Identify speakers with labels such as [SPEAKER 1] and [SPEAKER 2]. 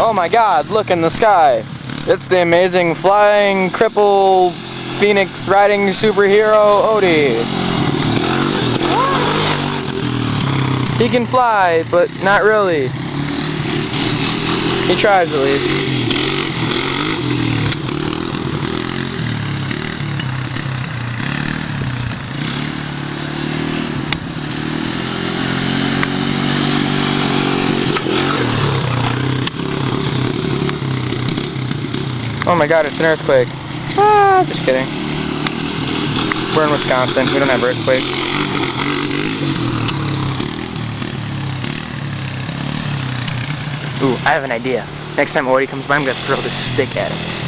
[SPEAKER 1] Oh my god, look in the sky. It's the amazing flying cripple phoenix riding superhero Odie. He can fly, but not really. He tries at least. Oh my god, it's an earthquake. Ah, just kidding. We're in Wisconsin. We don't have earthquakes. Ooh, I have an idea. Next time Odie comes by, I'm gonna throw this stick at him.